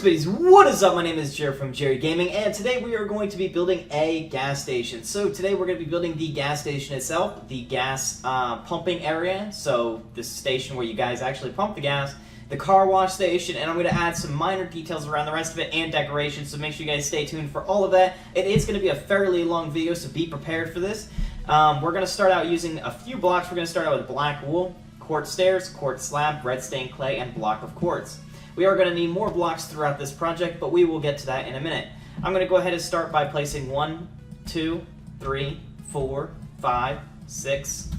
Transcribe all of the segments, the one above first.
buddies, what is up? My name is Jared from Jaridgaming, and today we are going to be building a gas station. So today we're going to be building the gas station itself, the gas pumping area, so this station where you guys actually pump the gas, the car wash station, and I'm going to add some minor details around the rest of it and decorations, so make sure you guys stay tuned for all of that. It is going to be a fairly long video, so be prepared for this. We're going to start out using a few blocks. We're going to start out with black wool, quartz stairs, quartz slab, red stained clay, and block of quartz. We are going to need more blocks throughout this project, but we will get to that in a minute. I'm going to go ahead and start by placing 1, 2, 3, 4, 5, 6,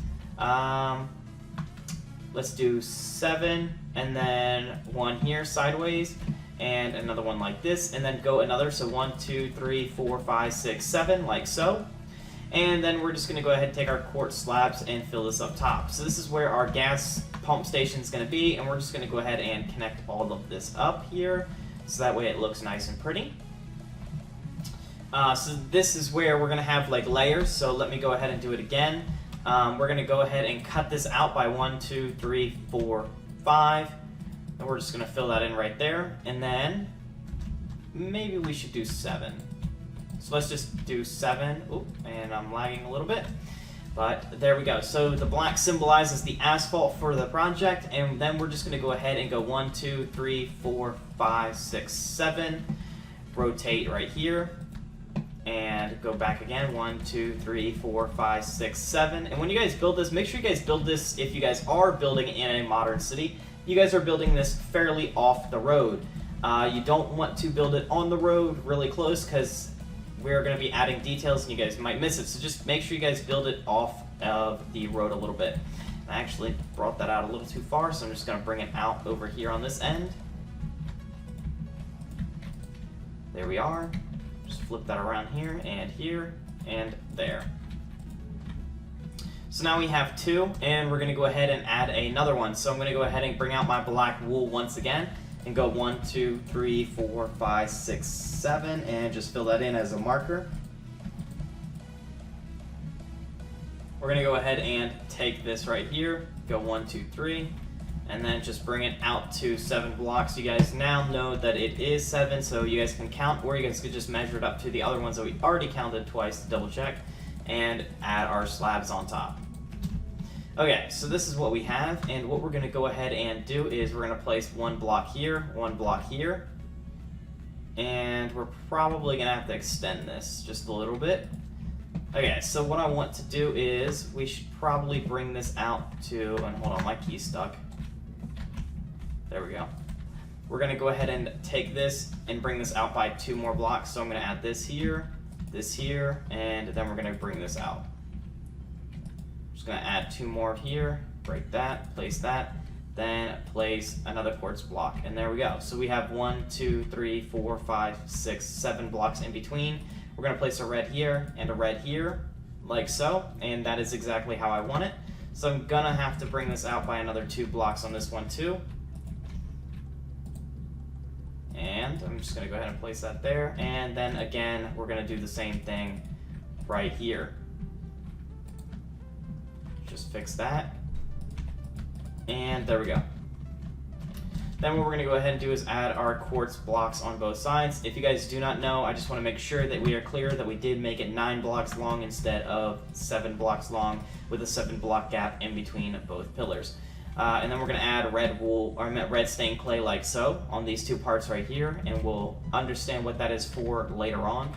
let's do 7, and then one here sideways, and another one like this, and then go another, so 1, 2, 3, 4, 5, 6, 7, like so. And then we're just going to go ahead and take our quartz slabs and fill this up top. So this is where our gas pump station is going to be, and we're just going to go ahead and connect all of this up here, so that way it looks nice and pretty. So this is where we're going to have like layers, so let me go ahead and do it again. We're going to go ahead and cut this out by 1, 2, 3, 4, 5, and we're just going to fill that in right there, and then maybe we should do 7. So let's just do 7. Oop, and I'm lagging a little bit. But there we go. So the black symbolizes the asphalt for the project, and then we're just going to go ahead and go 1, 2, 3, 4, 5, 6, 7. Rotate right here. And go back again. 1, 2, 3, 4, 5, 6, 7. And when you guys build this, make sure you guys build this, if you guys are building in a modern city, you guys are building this fairly off the road. You don't want to build it on the road really close, because we're going to be adding details and you guys might miss it. So just make sure you guys build it off of the road a little bit. I actually brought that out a little too far, so I'm just going to bring it out over here on this end. There we are. Just flip that around here, and there. So now we have 2, and we're going to go ahead and add another one. So I'm going to go ahead and bring out my black wool once again, and go 1, 2, 3, 4, 5, 6, 7, and just fill that in as a marker. We're going to go ahead and take this right here, go 1, 2, 3, and then just bring it out to 7 blocks. You guys now know that it is 7, so you guys can count, or you guys could just measure it up to the other ones that we already counted twice to double check, and add our slabs on top. Okay, so this is what we have, and what we're going to go ahead and do is we're going to place 1 block here, 1 block here, and we're probably going to have to extend this just a little bit. Okay, so what I want to do is we should probably bring this out to, and hold on, my key's stuck. There we go. We're going to go ahead and take this and bring this out by 2 more blocks, so I'm going to add this here, and then we're going to bring this out. Just going to add 2 more here, break that, place that, then place another quartz block, and there we go. So we have 1, 2, 3, 4, 5, 6, 7 blocks in between. We're going to place a red here and a red here, like so, and that is exactly how I want it. So I'm going to have to bring this out by another 2 blocks on this one too. And I'm just going to go ahead and place that there, and then again, we're going to do the same thing right here. Just fix that, and there we go. Then what we're going to go ahead and do is add our quartz blocks on both sides. If you guys do not know, I just want to make sure that we are clear that we did make it 9 blocks long instead of 7 blocks long, with a 7 block gap in between both pillars. And then we're going to add red wool, or red stained clay like so on these 2 parts right here, and we'll understand what that is for later on.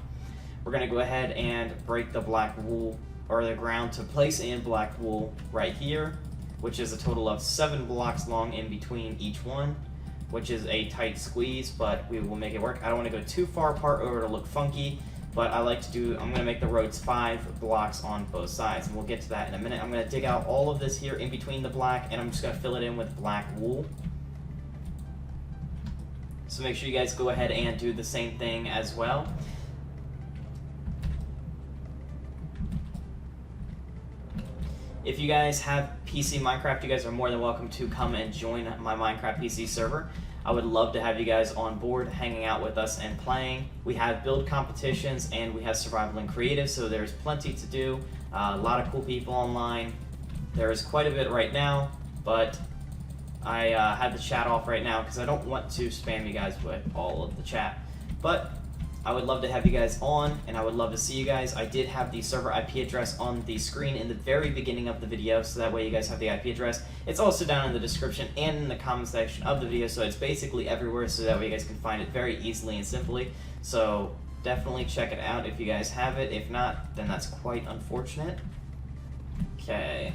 We're going to go ahead and break the black wool, or the ground, to place in black wool right here, which is a total of 7 blocks long in between each one, which is a tight squeeze, but we will make it work. I don't want to go too far apart or to look funky, but I like to do, I'm going to make the roads 5 blocks on both sides, and we'll get to that in a minute. I'm going to dig out all of this here in between the black, and I'm just going to fill it in with black wool. So make sure you guys go ahead and do the same thing as well. If you guys have PC Minecraft, you guys are more than welcome to come and join my Minecraft PC server. I would love to have you guys on board, hanging out with us and playing. We have build competitions, and we have survival and creative, so there's plenty to do. A lot of cool people online. There is quite a bit right now, but I had the chat off right now because I don't want to spam you guys with all of the chat. But I would love to have you guys on, and I would love to see you guys. I did have the server IP address on the screen in the very beginning of the video, so that way you guys have the IP address. It's also down in the description and in the comment section of the video, so it's basically everywhere, so that way you guys can find it very easily and simply. So definitely check it out if you guys have it. If not, then that's quite unfortunate. Okay.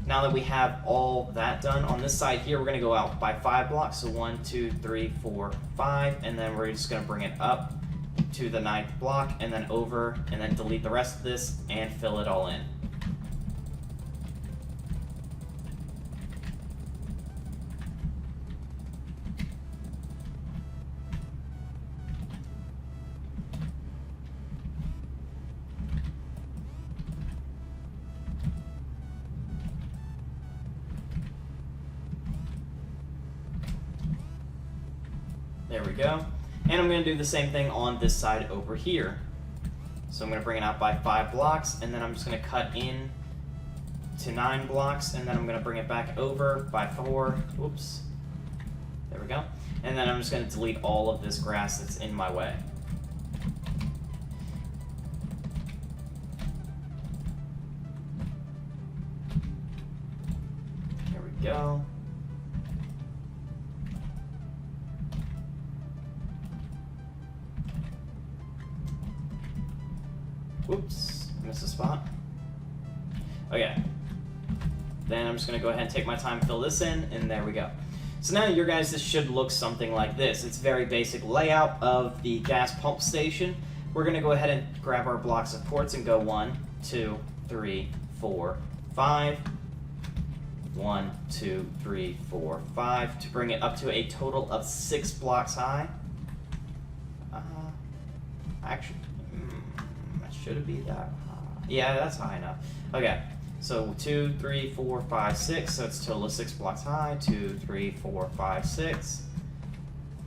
Now that we have all that done, on this side here, we're going to go out by 5 blocks. So 1, 2, 3, 4, 5, and then we're just going to bring it up to the 9th block, and then over, and then delete the rest of this, and fill it all in. There we go. And I'm going to do the same thing on this side over here. So I'm going to bring it out by 5 blocks, and then I'm just going to cut in to 9 blocks, and then I'm going to bring it back over by 4. Whoops. There we go. And then I'm just going to delete all of this grass that's in my way. There we go. Whoops, missed a spot. Okay. Then I'm just going to go ahead and take my time, fill this in, and there we go. So now your guys, this should look something like this. It's very basic layout of the gas pump station. We're going to go ahead and grab our blocks of quartz and go 1, 2, 3, 4, 5. 1, 2, 3, 4, 5 to bring it up to a total of 6 blocks high. Actually, should it be that high? Yeah, that's high enough. Okay, so 2, 3, 4, 5, 6. So it's a total of 6 blocks high. 2, 3, 4, 5, 6.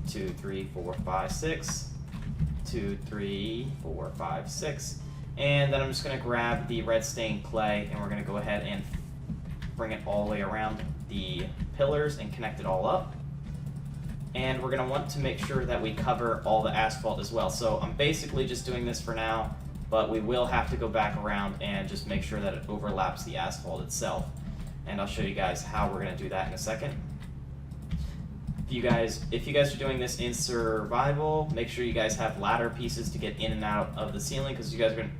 2, 3, 4, 5, 6. 2, 3, 4, 5, 6. And then I'm just going to grab the red stained clay, and we're going to go ahead and bring it all the way around the pillars and connect it all up. And we're going to want to make sure that we cover all the asphalt as well. So I'm basically just doing this for now, but we will have to go back around and just make sure that it overlaps the asphalt itself. And I'll show you guys how we're going to do that in a second. If you guys are doing this in survival, make sure you guys have ladder pieces to get in and out of the ceiling, because you guys are going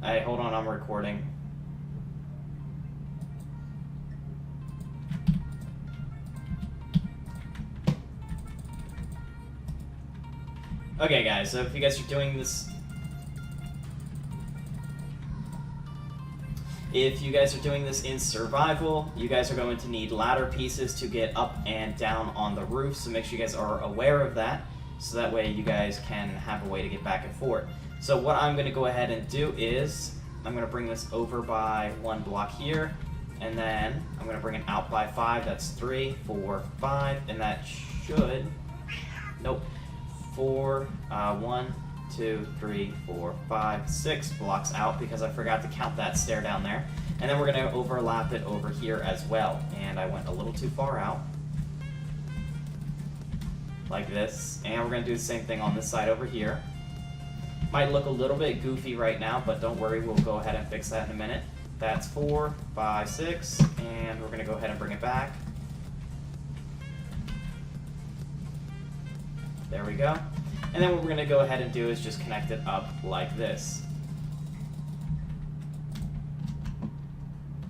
to... Hey, hold on, I'm recording. Okay guys, so if you guys are doing this... If you guys are doing this in survival, you guys are going to need ladder pieces to get up and down on the roof, so make sure you guys are aware of that, so that way you guys can have a way to get back and forth. So what I'm going to go ahead and do is, I'm going to bring this over by 1 block here, and then I'm going to bring it out by 5, that's 3, 4, 5, and that should... Nope. 4, 1, 2, 3, 4, 5, 6 blocks out, because I forgot to count that stair down there. And then we're going to overlap it over here as well. And I went a little too far out. Like this. And we're going to do the same thing on this side over here. Might look a little bit goofy right now, but don't worry, we'll go ahead and fix that in a minute. That's 4, 5, 6, and we're going to go ahead and bring it back. There we go. And then what we're going to go ahead and do is just connect it up like this.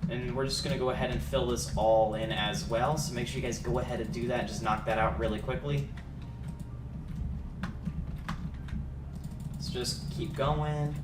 And we're just going to go ahead and fill this all in as well. So make sure you guys go ahead and do that. Just knock that out really quickly. Let's just keep going.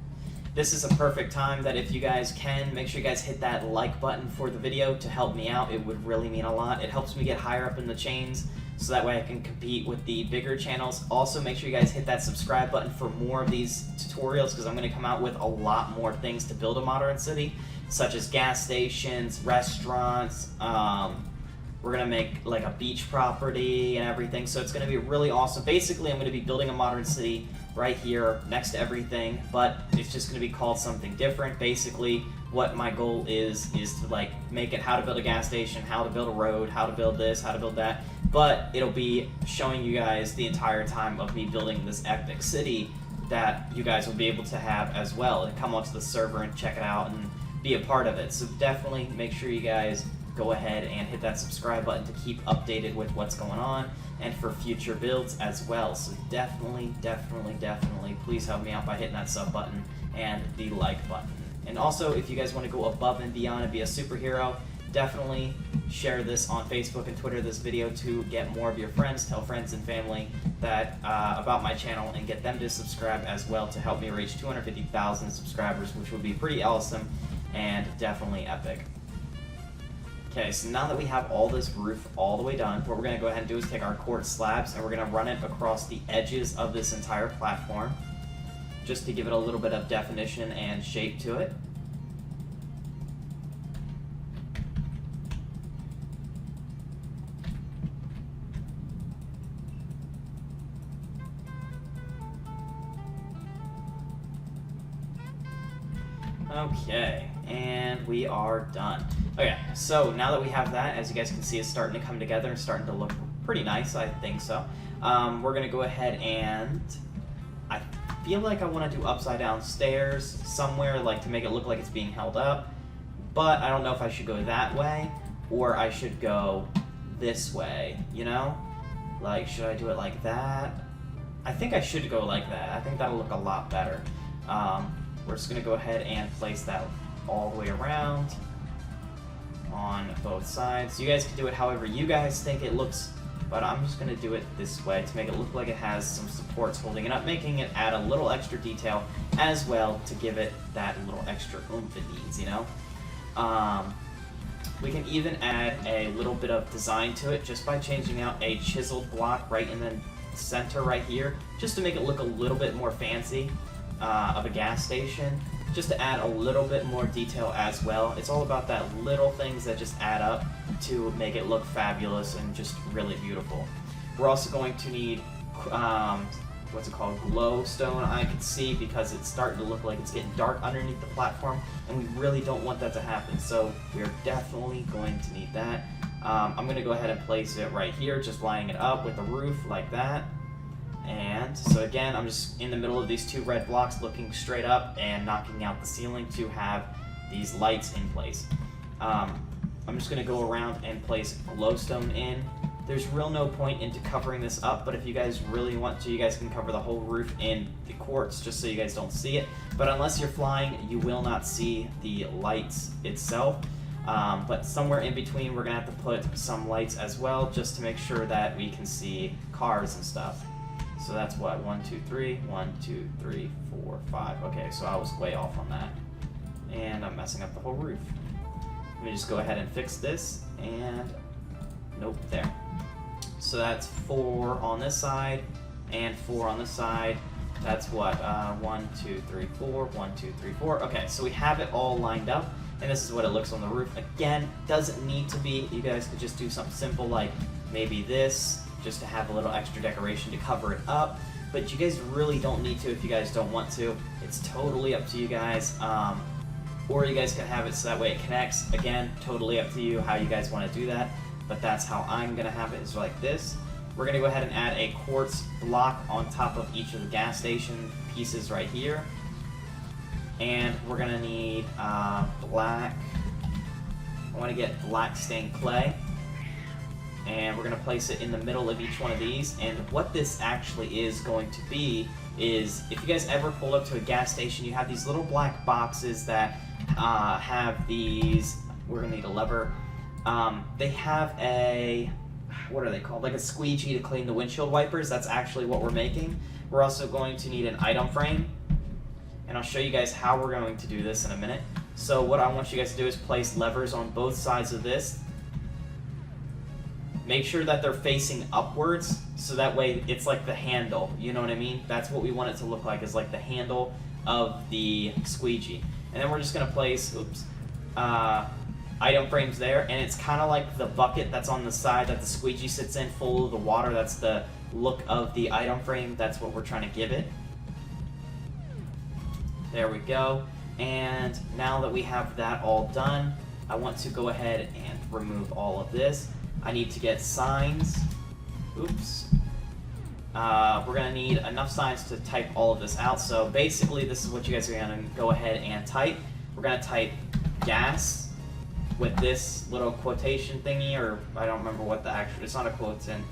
This is a perfect time that if you guys can, make sure you guys hit that like button for the video to help me out. It would really mean a lot. It helps me get higher up in the chains, so that way I can compete with the bigger channels. Also, make sure you guys hit that subscribe button for more of these tutorials, because I'm going to come out with a lot more things to build a modern city, such as gas stations, restaurants. We're going to make like a beach property and everything, so it's going to be really awesome. Basically, I'm going to be building a modern city right here next to everything, but it's just going to be called something different. Basically, what my goal is to like make it how to build a gas station, how to build a road, how to build this, how to build that, but it'll be showing you guys the entire time of me building this epic city that you guys will be able to have as well, and come onto the server and check it out and be a part of it. So definitely make sure you guys go ahead and hit that subscribe button to keep updated with what's going on and for future builds as well. So definitely please help me out by hitting that sub button and the like button. And also, if you guys want to go above and beyond and be a superhero, definitely share this on Facebook and Twitter, this video, to get more of your friends, tell friends and family that about my channel, and get them to subscribe as well to help me reach 250,000 subscribers, which would be pretty awesome and definitely epic. Okay, so now that we have all this roof all the way done, what we're going to go ahead and do is take our quartz slabs and we're going to run it across the edges of this entire platform, just to give it a little bit of definition and shape to it. Okay, and we are done. Okay, so now that we have that, as you guys can see, it's starting to come together and starting to look pretty nice, I think so. We're going to go ahead and... I feel like I want to do upside down stairs somewhere, like to make it look like it's being held up, but I don't know if I should go that way or I should go this way, you know? Like, should I do it like that? I think I should go like that. I think that'll look a lot better. We're just going to go ahead and place that all the way around on both sides. You guys can do it however you guys think it looks, but I'm just going to do it this way to make it look like it has some supports holding it up, making it add a little extra detail as well to give it that little extra oomph it needs, you know? We can even add a little bit of design to it just by changing out a chiseled block right in the center right here, just to make it look a little bit more fancy of a gas station, just to add a little bit more detail as well. It's all about that little things that just add up to make it look fabulous and just really beautiful. We're also going to need what's it called, glowstone, I can see, because it's starting to look like it's getting dark underneath the platform, and we really don't want that to happen, so we're definitely going to need that. I'm going to go ahead and place it right here, just lining it up with the roof like that. And so again, I'm just in the middle of these two red blocks looking straight up and knocking out the ceiling to have these lights in place. I'm just going to go around and place glowstone in. There's real no point into covering this up, but if you guys really want to, you guys can cover the whole roof in the quartz just so you guys don't see it. But unless you're flying, you will not see the lights itself. But somewhere in between, we're going to have to put some lights as well, just to make sure that we can see cars and stuff. So that's what, 1, 2, 3, 1, 2, 3, 4, 5. Okay, so I was way off on that. And I'm messing up the whole roof. Let me just go ahead and fix this, and nope, there. So that's 4 on this side, and 4 on this side. That's what, 1, 2, 3, 4, 1, 2, 3, 4. Okay, so we have it all lined up, and this is what it looks on the roof. Again, doesn't need to be. You guys could just do something simple like maybe this, just to have a little extra decoration to cover it up, but you guys really don't need to if you guys don't want to. It's totally up to you guys, or you guys can have it so that way it connects. Again, totally up to you how you guys want to do that, but that's how I'm going to have it, is like this. We're going to go ahead and add a quartz block on top of each of the gas station pieces right here, and we're going to need black. I want to get black stained clay. And we're going to place it in the middle of each one of these. And what this actually is going to be is, if you guys ever pull up to a gas station, you have these little black boxes that have these, we're going to need a lever, they have a, what are they called, like a squeegee to clean the windshield wipers. That's actually what we're making. We're also going to need an item frame, and I'll show you guys how we're going to do this in a minute. So what I want you guys to do is place levers on both sides of this. Make sure that they're facing upwards, so that way it's like the handle, you know what I mean? That's what we want it to look like, is like the handle of the squeegee. And then we're just going to place, item frames there, and it's kind of like the bucket that's on the side that the squeegee sits in, full of the water. That's the look of the item frame. That's what we're trying to give it. There we go. And now that we have that all done, I want to go ahead and remove all of this. I need to get signs. Oops. We're going to need enough signs to type all of this out. So basically, this is what you guys are going to go ahead and type. We're going to type gas with this little quotation thingy, or I don't remember what the actual, it's not a quote, and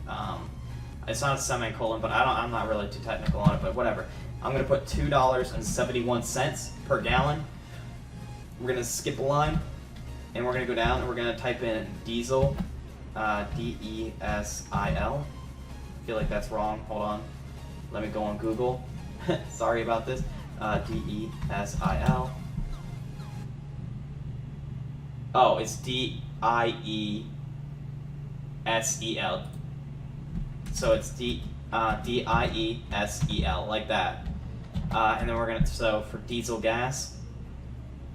it's not a semicolon, but I'm not really too technical on it, but whatever. I'm going to put $2.71 per gallon. We're going to skip a line, and we're going to go down, and we're going to type in diesel, D-E-S-I-L. I feel like that's wrong. Hold on. Let me go on Google. Sorry about this. D-E-S-I-L. Oh, it's D-I-E-S-E-L. So it's D-I-E-S-E-L, like that. And then we're going to, so for diesel gas,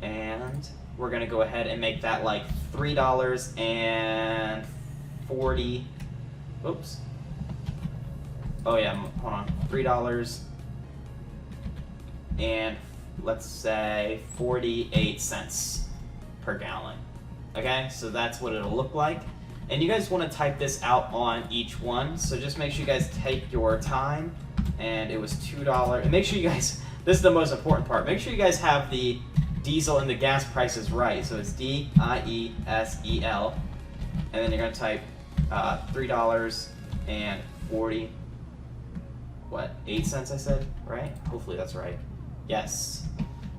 and we're going to go ahead and make that like $3.40. Oops. Oh yeah, hold on. $3 and let's say 48 cents per gallon. Okay, so that's what it'll look like. And you guys want to type this out on each one, so just make sure you guys take your time. And it was $2. And make sure you guys, this is the most important part, make sure you guys have the diesel and the gas prices right. So it's D-I-E-S-E-L. And then you're going to type $3.40. What, 8 cents I said, right? Hopefully that's right. Yes.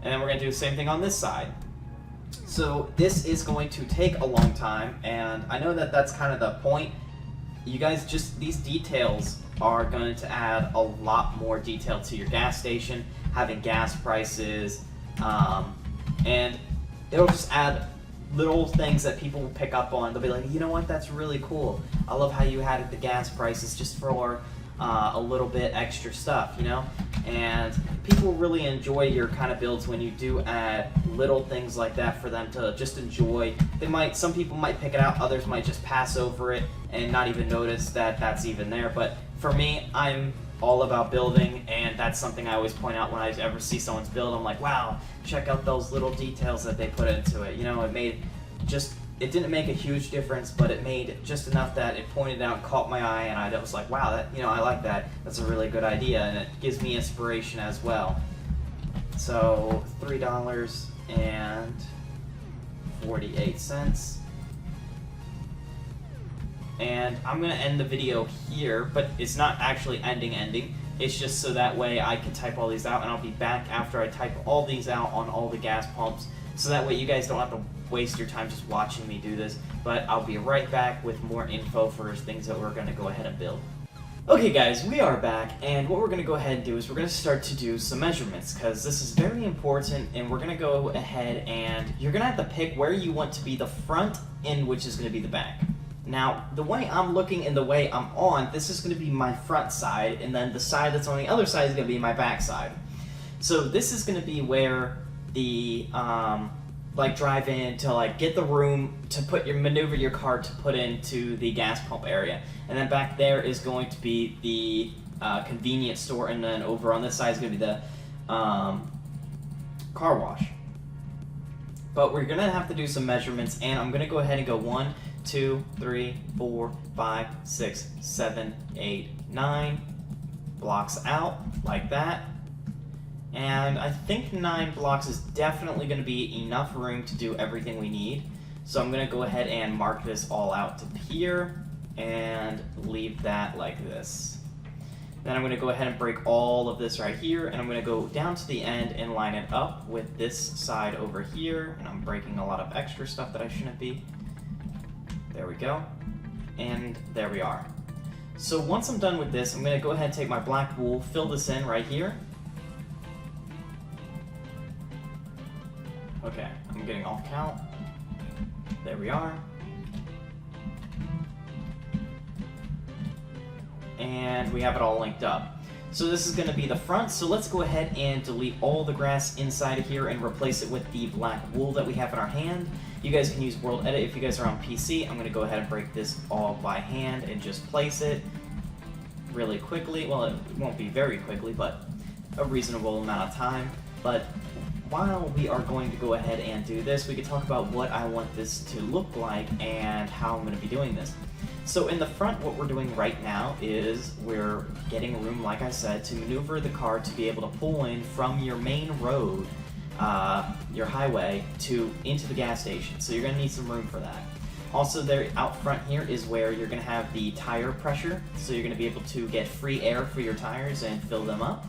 And then we're going to do the same thing on this side. So this is going to take a long time, and I know that that's kind of the point. You guys just, these details are going to add a lot more detail to your gas station, having gas prices, and it'll just add little things that people will pick up on. They'll be like, you know what, that's really cool. I love how you added the gas prices just for a little bit extra stuff, you know? And people really enjoy your kind of builds when you do add little things like that for them to just enjoy. Some people might pick it out, others might just pass over it and not even notice that that's even there. But for me, I'm all about building, and that's something I always point out when I ever see someone's build. I'm like, wow, check out those little details that they put into it. You know, it didn't make a huge difference, but it made just enough that it pointed out, caught my eye, and I was like, wow, that, you know, I like that. That's a really good idea, and it gives me inspiration as well. So $3.48. And I'm going to end the video here, but it's not actually ending. It's just so that way I can type all these out, and I'll be back after I type all these out on all the gas pumps, so that way you guys don't have to waste your time just watching me do this. But I'll be right back with more info for things that we're going to go ahead and build. Okay guys, we are back, and what we're going to go ahead and do is we're going to start to do some measurements, because this is very important, and we're going to go ahead and you're going to have to pick where you want to be the front and which is going to be the back. Now, the way I'm looking and the way I'm on, this is going to be my front side, and then the side that's on the other side is going to be my back side. So this is going to be where the like drive in to like get the room to maneuver your car to put into the gas pump area, and then back there is going to be the convenience store, and then over on this side is going to be the car wash. But we're going to have to do some measurements, and I'm going to go ahead and go 1, 2, 3, 4, 5, 6, 7, 8, 9 blocks out like that. And I think 9 blocks is definitely going to be enough room to do everything we need. So I'm going to go ahead and mark this all out to here and leave that like this. Then I'm going to go ahead and break all of this right here, and I'm going to go down to the end and line it up with this side over here. And I'm breaking a lot of extra stuff that I shouldn't be. There we go. And there we are. So once I'm done with this, I'm going to go ahead and take my black wool, fill this in right here. Okay, I'm getting off count. There we are. And we have it all linked up. So this is going to be the front, so let's go ahead and delete all the grass inside of here and replace it with the black wool that we have in our hand. You guys can use World Edit if you guys are on PC. I'm going to go ahead and break this all by hand and just place it really quickly. Well, it won't be very quickly, but a reasonable amount of time. But while we are going to go ahead and do this, we can talk about what I want this to look like and how I'm going to be doing this. So in the front, what we're doing right now is we're getting room, like I said, to maneuver the car to be able to pull in from your main road, your highway, into the gas station. So you're going to need some room for that. Also, there out front here is where you're going to have the tire pressure, so you're going to be able to get free air for your tires and fill them up.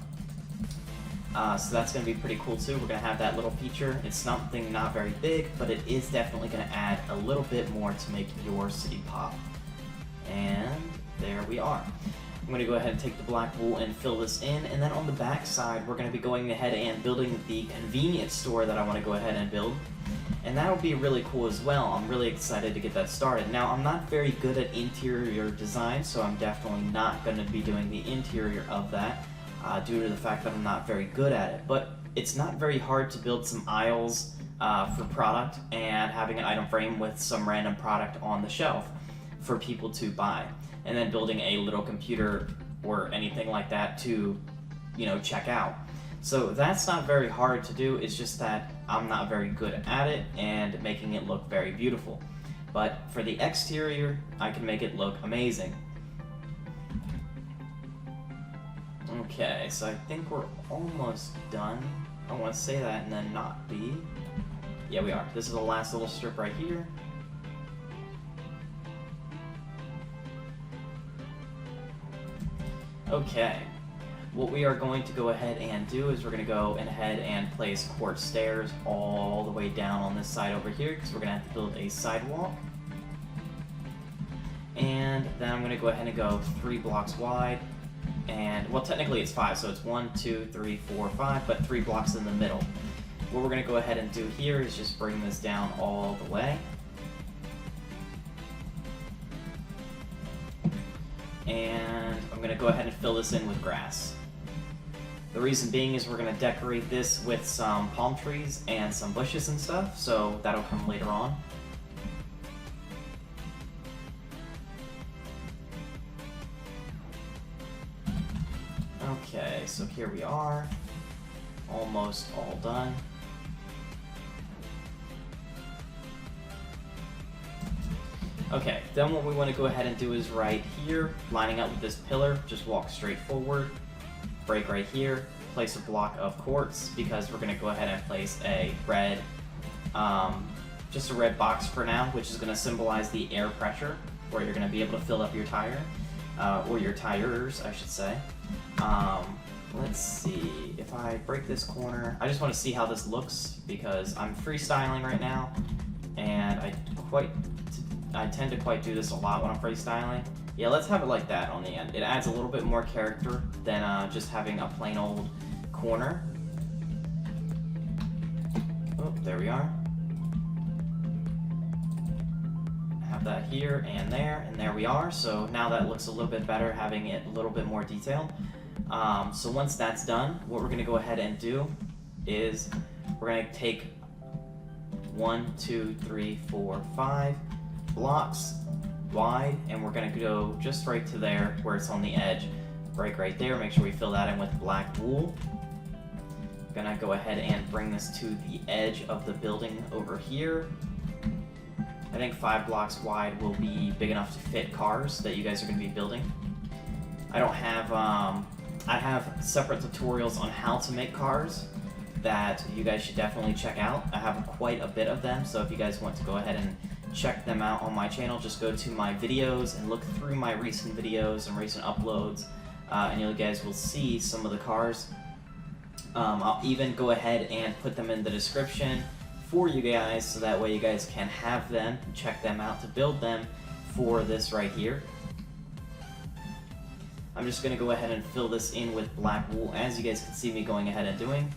So that's going to be pretty cool too. We're going to have that little feature. It's something not very big, but it is definitely going to add a little bit more to make your city pop. And there we are. I'm going to go ahead and take the black wool and fill this in, and then on the back side we're going to be going ahead and building the convenience store that I want to go ahead and build. And that'll be really cool as well. I'm really excited to get that started. Now, I'm not very good at interior design, so I'm definitely not going to be doing the interior of that due to the fact that I'm not very good at it. But it's not very hard to build some aisles for product and having an item frame with some random product on the shelf for people to buy, and then building a little computer or anything like that to, check out. So that's not very hard to do. It's just that I'm not very good at it and making it look very beautiful. But for the exterior, I can make it look amazing. Okay, so I think we're almost done. I want to say that and then not be. Yeah, we are. This is the last little strip right here. Okay, what we are going to go ahead and do is we're going to go ahead and place quartz stairs all the way down on this side over here, because we're going to have to build a sidewalk. And then I'm going to go ahead and go 3 blocks wide, and, well, technically it's 5, so it's 1, 2, 3, 4, 5, but 3 blocks in the middle. What we're going to go ahead and do here is just bring this down all the way. And I'm going to go ahead and fill this in with grass. The reason being is we're going to decorate this with some palm trees and some bushes and stuff, so that'll come later on. Okay, so here we are, almost all done. Okay, then what we want to go ahead and do is right here, lining up with this pillar, just walk straight forward, break right here, place a block of quartz, because we're going to go ahead and place a red, just a red box for now, which is going to symbolize the air pressure, where you're going to be able to fill up your tire, or your tires, I should say. Let's see, if I break this corner, I just want to see how this looks, because I'm freestyling right now, and I tend to quite do this a lot when I'm freestyling. Yeah, let's have it like that on the end. It adds a little bit more character than just having a plain old corner. Oh, there we are. Have that here and there we are. So now that looks a little bit better, having it a little bit more detailed. So once that's done, what we're going to go ahead and do is we're going to take 1, 2, 3, 4, 5 blocks wide, and we're going to go just right to there where it's on the edge. Break right there, make sure we fill that in with black wool. I'm going to go ahead and bring this to the edge of the building over here. I think 5 blocks wide will be big enough to fit cars that you guys are going to be building. I don't have, I have separate tutorials on how to make cars that you guys should definitely check out. I have quite a bit of them, so if you guys want to go ahead and check them out on my channel, just go to my videos and look through my recent videos and recent uploads, and you guys will see some of the cars. I'll even go ahead and put them in the description for you guys, so that way you guys can have them and check them out to build them for this right here. I'm just going to go ahead and fill this in with black wool, as you guys can see me going ahead and doing.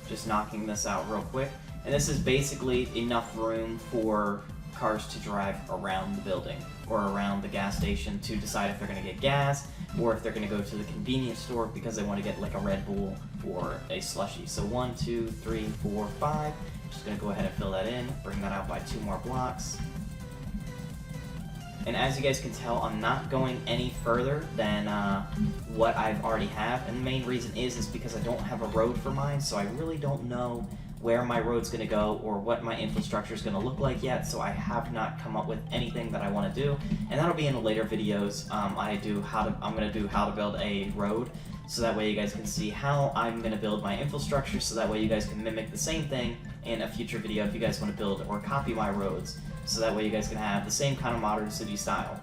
Just knocking this out real quick. And this is basically enough room for cars to drive around the building or around the gas station to decide if they're going to get gas or if they're going to go to the convenience store because they want to get like a Red Bull or a slushie. So 1, 2, 3, 4, 5. Just going to go ahead and fill that in, bring that out by 2 more blocks. And as you guys can tell, I'm not going any further than what I've already have. And the main reason is because I don't have a road for mine, so I really don't know where my road's going to go or what my infrastructure is going to look like yet, so I have not come up with anything that I want to do. And that'll be in the later videos. I'm going to do how to build a road, so that way you guys can see how I'm going to build my infrastructure, so that way you guys can mimic the same thing in a future video if you guys want to build or copy my roads, so that way you guys can have the same kind of modern city style.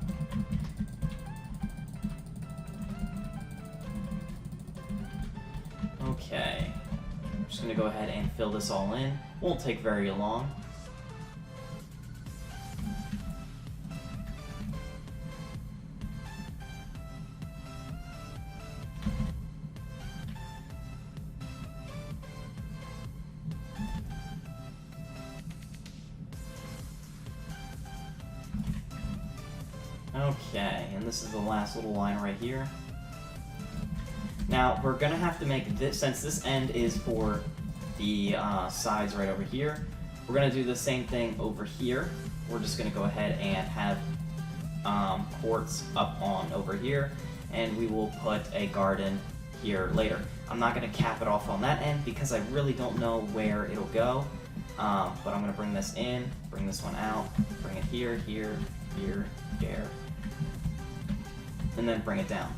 Okay, I'm just going to go ahead and fill this all in. Won't take very long. Okay, and this is the last little line right here. Now, we're going to have to make this, since this end is for the sides right over here, we're going to do the same thing over here. We're just going to go ahead and have courts up on over here, and we will put a garden here later. I'm not going to cap it off on that end because I really don't know where it'll go, but I'm going to bring this in, bring this one out, bring it here, here, here, there, and then bring it down.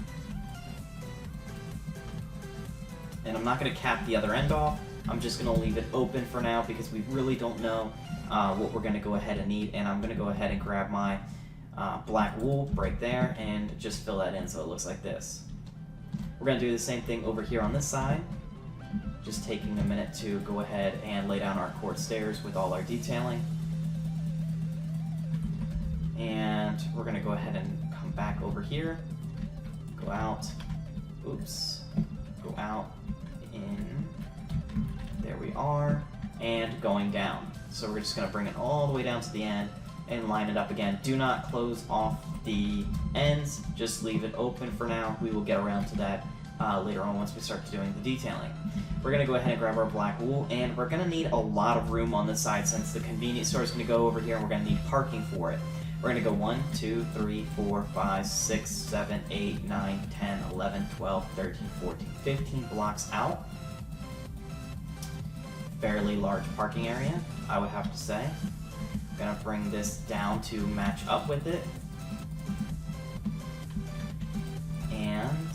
And I'm not going to cap the other end off. I'm just going to leave it open for now because we really don't know what we're going to go ahead and need. And I'm going to go ahead and grab my black wool right there and just fill that in so it looks like this. We're going to do the same thing over here on this side. Just taking a minute to go ahead and lay down our court stairs with all our detailing. And we're going to go ahead and come back over here. Go out. Oops. Go out. In. There we are. And going down. So we're just going to bring it all the way down to the end and line it up again. Do not close off the ends. Just leave it open for now. We will get around to that later on once we start doing the detailing. We're going to go ahead and grab our black wool, and we're going to need a lot of room on this side since the convenience store is going to go over here and we're going to need parking for it. We're going to go 1, 2, 3, 4, 5, 6, 7, 8, 9, 10, 11, 12, 13, 14, 15 blocks out. Fairly large parking area, I would have to say. I'm going to bring this down to match up with it. And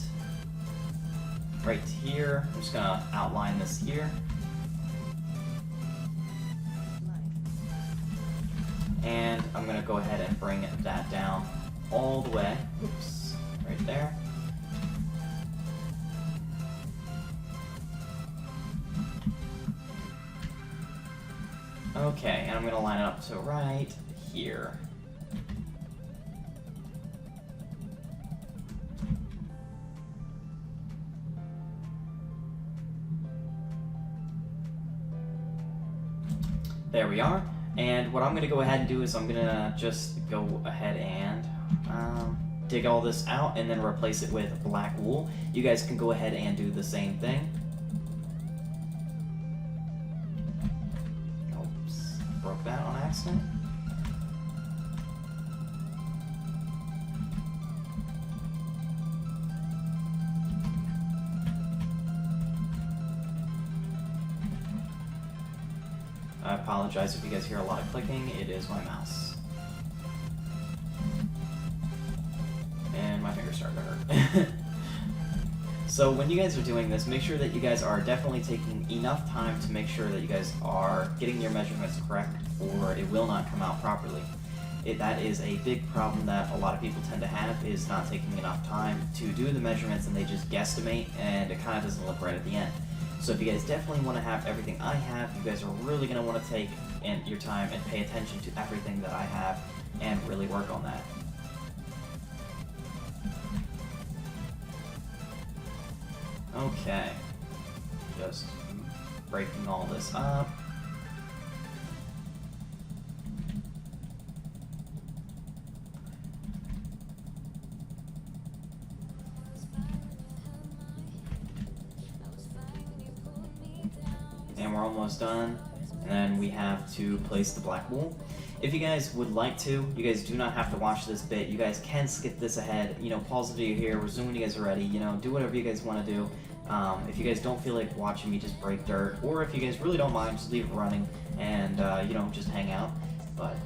right here, I'm just going to outline this here. And I'm going to go ahead and bring that down all the way. Oops, right there. Okay, and I'm going to line it up to right here. There we are. And what I'm going to go ahead and do is I'm going to just go ahead and dig all this out and then replace it with black wool. You guys can go ahead and do the same thing. Oops, broke that on accident. I apologize if you guys hear a lot of clicking, it is my mouse. And my fingers started to hurt. So when you guys are doing this, make sure that you guys are definitely taking enough time to make sure that you guys are getting your measurements correct, or it will not come out properly. That is a big problem that a lot of people tend to have, is not taking enough time to do the measurements and they just guesstimate and it kind of doesn't look right at the end. So if you guys definitely want to have everything I have, you guys are really going to want to take your time and pay attention to everything that I have and really work on that. Okay, just breaking all this up. we're almost done. And then we have to place the black wool. If you guys would like to, you guys do not have to watch this bit. You guys can skip this ahead. You know, pause the video here, resume when you guys are ready. You know, do whatever you guys want to do. If you guys don't feel like watching me just break dirt, or if you guys really don't mind, just leave it running and, you know, just hang out. But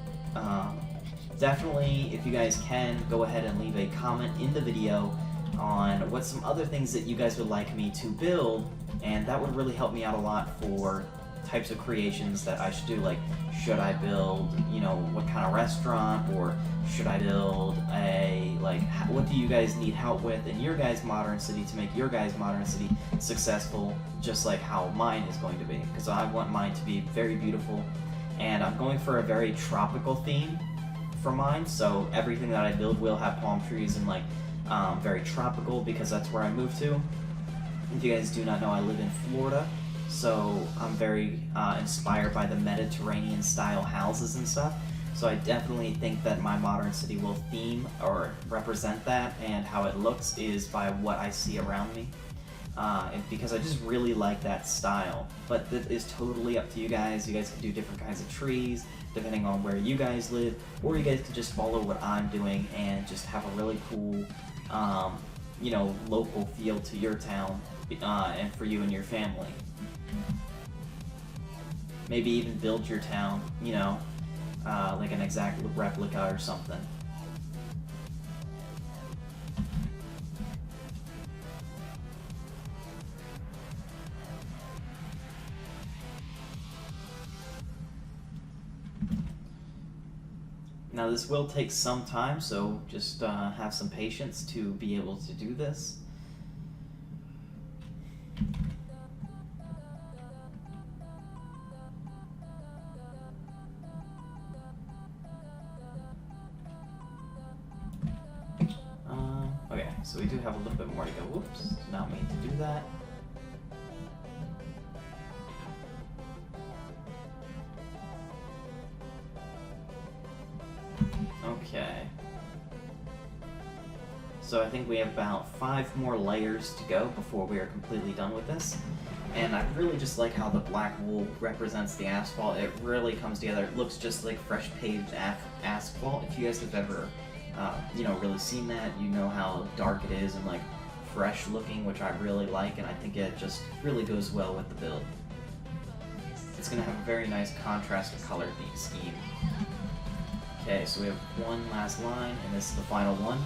definitely, if you guys can, go ahead and leave a comment in the video on what some other things that you guys would like me to build, and that would really help me out a lot for types of creations that I should do. Like, should I build, you know, what kind of restaurant, or should I build a, like, what do you guys need help with in your guys' modern city to make your guys' modern city successful, just like how mine is going to be, because I want mine to be very beautiful, and I'm going for a very tropical theme for mine, so everything that I build will have palm trees and, like, very tropical, because that's where I moved to. If you guys do not know, I live in Florida, so I'm very inspired by the Mediterranean style houses and stuff. So I definitely think that my modern city will theme or represent that, and how it looks is by what I see around me. Because I just really like that style. But that is totally up to you guys. You guys can do different kinds of trees depending on where you guys live, or you guys can just follow what I'm doing and just have a really cool, you know, local feel to your town, and for you and your family. Maybe even build your town, you know, like an exact replica or something. Now this will take some time, so just have some patience to be able to do this. Okay, so we do have a little bit more to go. Whoops, did not mean to do that. Okay. So I think we have about 5 more layers to go before we are completely done with this. And I really just like how the black wool represents the asphalt. It really comes together. It looks just like fresh paved asphalt. If you guys have ever, you know, really seen that, you know how dark it is and like fresh looking, which I really like, and I think it just really goes well with the build. It's going to have a very nice contrast of color scheme. Okay, so we have one last line, and this is the final one.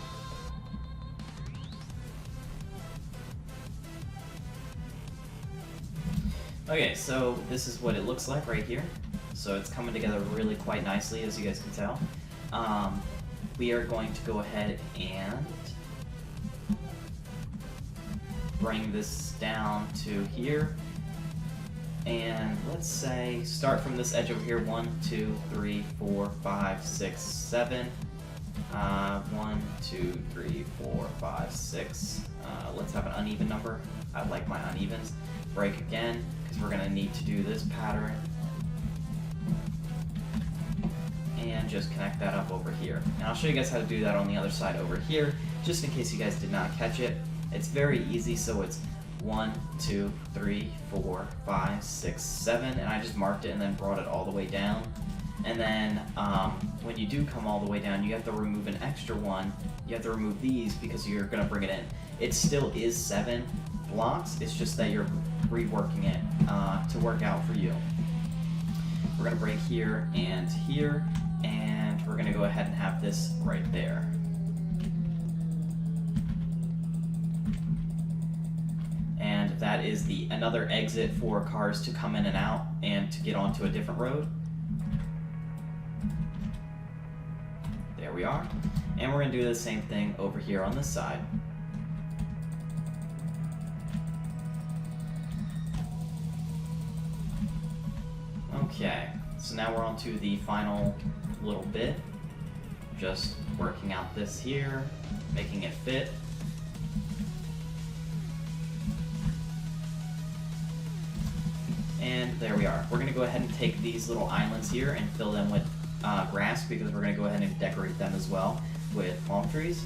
Okay, so this is what it looks like right here. So it's coming together really quite nicely, as you guys can tell. We are going to go ahead and bring this down to here. And let's say, start from this edge over here, 1, 2, 3, 4, 5, 6, 7. 1, 2, 3, 4, 5, 6. Let's have an uneven number. I like my unevens. Break again, because we're going to need to do this pattern. And just connect that up over here. And I'll show you guys how to do that on the other side over here, just in case you guys did not catch it. It's very easy, so it's 1, 2, 3, 4, 5, 6, 7, and I just marked it and then brought it all the way down. And then when you do come all the way down, you have to remove an extra one. You have to remove these because you're going to bring it in. It still is 7 blocks, it's just that you're reworking it to work out for you. We're going to break here, and we're going to go ahead and have this right there. And that is another exit for cars to come in and out and to get onto a different road. There we are. And we're going to do the same thing over here on this side. Okay, so now we're on to the final little bit. Just working out this here, making it fit. And there we are. We're going to go ahead and take these little islands here and fill them with grass, because we're going to go ahead and decorate them as well with palm trees.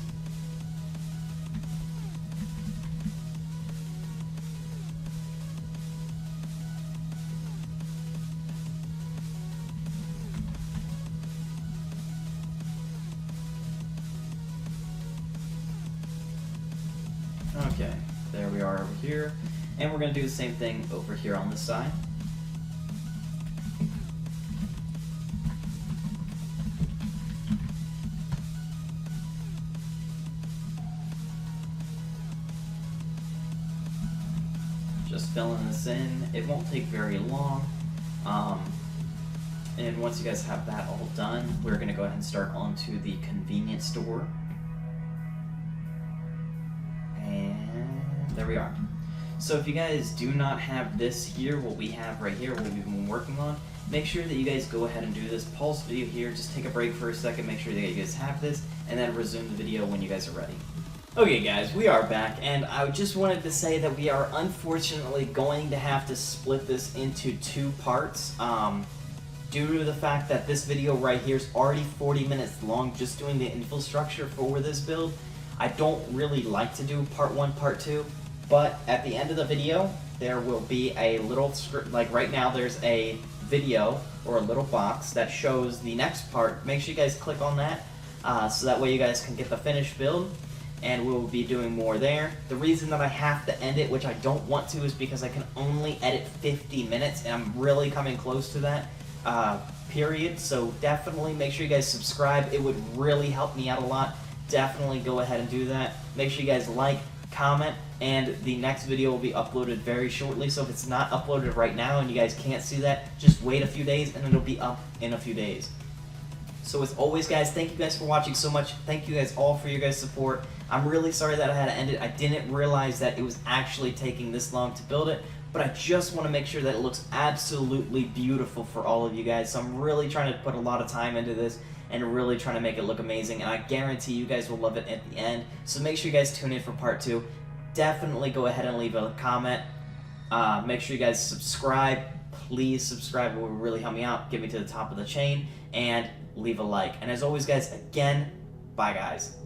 Okay, there we are over here. And we're going to do the same thing over here on this side. Just filling this in. It won't take very long. And once you guys have that all done, we're going to go ahead and start onto the convenience store. And there we are. So if you guys do not have this here, what we have right here, what we've been working on, make sure that you guys go ahead and do this. Pause the video here, just take a break for a second, make sure that you guys have this, and then resume the video when you guys are ready. Okay guys, we are back, and I just wanted to say that we are unfortunately going to have to split this into 2 parts. Due to the fact that this video right here is already 40 minutes long, just doing the infrastructure for this build, I don't really like to do part 1, part 2, but at the end of the video, there will be a little script, like right now there's a video or a little box that shows the next part. Make sure you guys click on that, so that way you guys can get the finished build, and we'll be doing more there. The reason that I have to end it, which I don't want to, is because I can only edit 50 minutes, and I'm really coming close to that. Period. So definitely make sure you guys subscribe. It would really help me out a lot. Definitely go ahead and do that. Make sure you guys like, comment, and the next video will be uploaded very shortly. So if it's not uploaded right now and you guys can't see that, just wait a few days and it'll be up in a few days. So as always guys, thank you guys for watching so much. Thank you guys all for your guys' support. I'm really sorry that I had to end it. I didn't realize that it was actually taking this long to build it. But I just want to make sure that it looks absolutely beautiful for all of you guys. So I'm really trying to put a lot of time into this and really trying to make it look amazing. And I guarantee you guys will love it at the end. So make sure you guys tune in for part 2. Definitely go ahead and leave a comment. Make sure you guys subscribe. Please subscribe. It will really help me out. Get me to the top of the chain. And leave a like. And as always guys, again, bye guys.